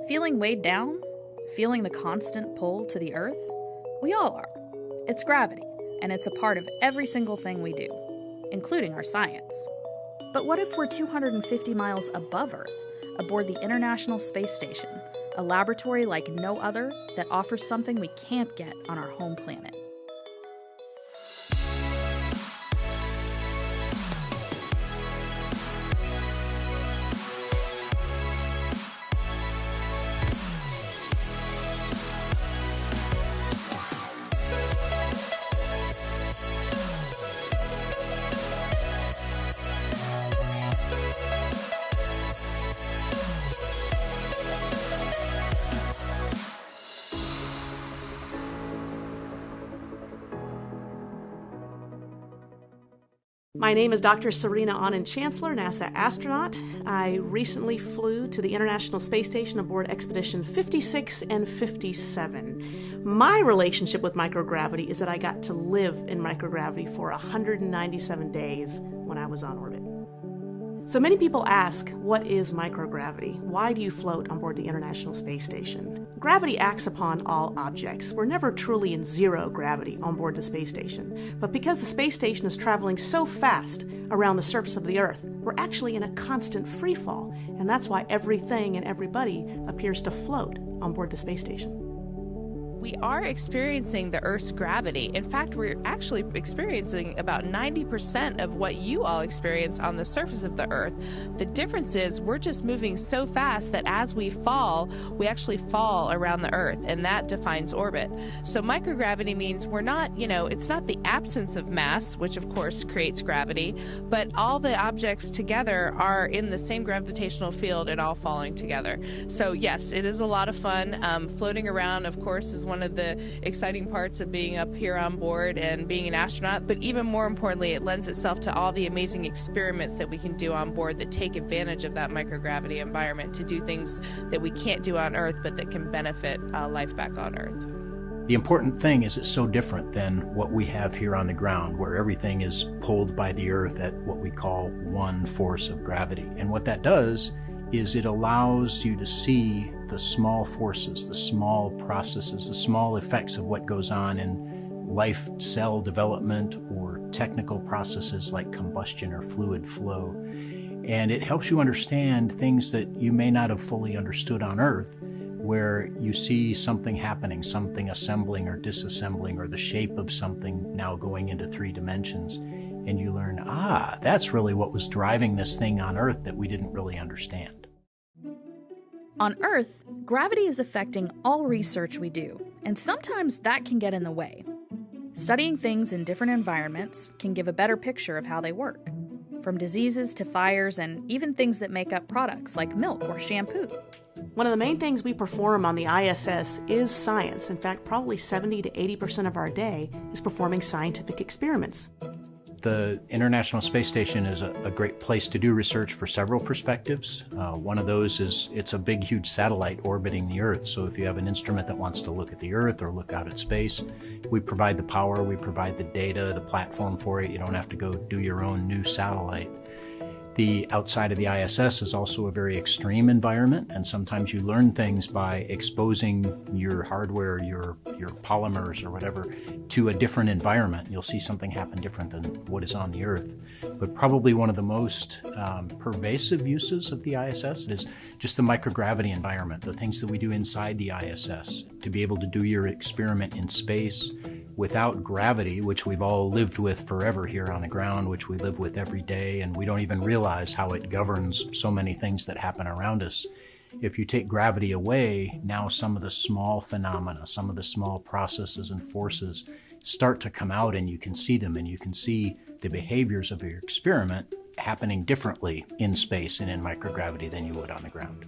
Feeling weighed down? Feeling the constant pull to the Earth? We all are. It's gravity, and it's a part of every single thing we do, including our science. But what if we're 250 miles above Earth, aboard the International Space Station, a laboratory like no other that offers something we can't get on our home planet? My name is Dr. Serena Anand-Chancellor, NASA astronaut. I recently flew to the International Space Station aboard Expedition 56 and 57. My relationship with microgravity is that I got to live in microgravity for 197 days when I was on orbit. So many people ask, what is microgravity? Why do you float on board the International Space Station? Gravity acts upon all objects. We're never truly in zero gravity on board the space station. But because the space station is traveling so fast around the surface of the Earth, we're actually in a constant free fall. And that's why everything and everybody appears to float on board the space station. We are experiencing the Earth's gravity. In fact, we're actually experiencing about 90% of what you all experience on the surface of the Earth. The difference is we're just moving so fast that as we fall, we actually fall around the Earth, and that defines orbit. So microgravity means we're not, it's not the absence of mass, which of course creates gravity, but all the objects together are in the same gravitational field and all falling together. So yes, it is a lot of fun. Floating around, of course, is one of the exciting parts of being up here on board and being an astronaut, but even more importantly, it lends itself to all the amazing experiments that we can do on board that take advantage of that microgravity environment to do things that we can't do on Earth, but that can benefit life back on Earth. The important thing is it's so different than what we have here on the ground, where everything is pulled by the Earth at what we call one force of gravity. And what that does is it allows you to see the small forces, the small processes, the small effects of what goes on in life cell development or technical processes like combustion or fluid flow. And it helps you understand things that you may not have fully understood on Earth, where you see something happening, something assembling or disassembling, or the shape of something now going into 3 dimensions. And you learn, that's really what was driving this thing on Earth that we didn't really understand. On Earth, gravity is affecting all research we do, and sometimes that can get in the way. Studying things in different environments can give a better picture of how they work, from diseases to fires and even things that make up products like milk or shampoo. One of the main things we perform on the ISS is science. In fact, probably 70 to 80% of our day is performing scientific experiments. The International Space Station is a great place to do research for several perspectives. One of those is it's a big, huge satellite orbiting the Earth. So if you have an instrument that wants to look at the Earth or look out at space, we provide the power, we provide the data, the platform for it. You don't have to go do your own new satellite. The outside of the ISS is also a very extreme environment, and sometimes you learn things by exposing your hardware, your polymers or whatever, to a different environment. You'll see something happen different than what is on the Earth. But probably one of the most pervasive uses of the ISS is just the microgravity environment, the things that we do inside the ISS. To be able to do your experiment in space without gravity, which we've all lived with forever here on the ground, which we live with every day, and we don't even realize how it governs so many things that happen around us. If you take gravity away, now some of the small phenomena, some of the small processes and forces start to come out, and you can see them, and you can see the behaviors of your experiment happening differently in space and in microgravity than you would on the ground.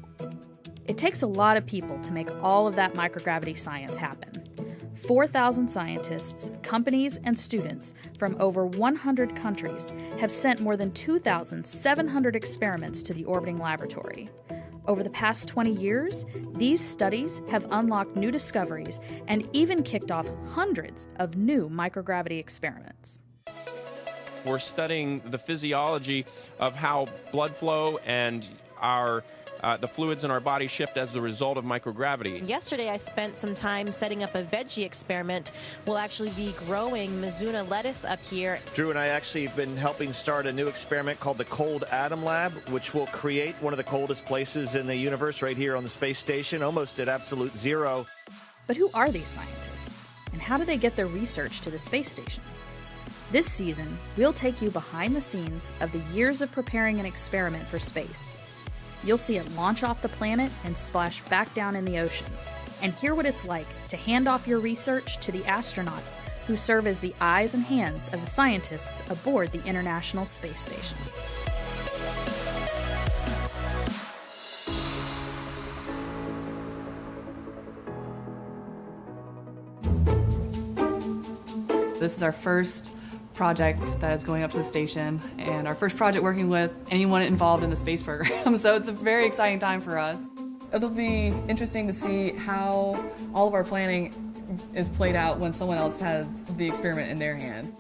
It takes a lot of people to make all of that microgravity science happen. 4,000 scientists, companies, and students from over 100 countries have sent more than 2,700 experiments to the orbiting laboratory. Over the past 20 years, these studies have unlocked new discoveries and even kicked off hundreds of new microgravity experiments. We're studying the physiology of how blood flow and our the fluids in our body shift as the result of microgravity. Yesterday, I spent some time setting up a veggie experiment. We'll actually be growing Mizuna lettuce up here. Drew and I actually have been helping start a new experiment called the Cold Atom Lab, which will create one of the coldest places in the universe right here on the space station, almost at absolute zero. But who are these scientists? And how do they get their research to the space station? This season, we'll take you behind the scenes of the years of preparing an experiment for space. You'll see it launch off the planet and splash back down in the ocean, and hear what it's like to hand off your research to the astronauts who serve as the eyes and hands of the scientists aboard the International Space Station. This is our first project that is going up to the station, and our first project working with anyone involved in the space program, so it's a very exciting time for us. It'll be interesting to see how all of our planning is played out when someone else has the experiment in their hands.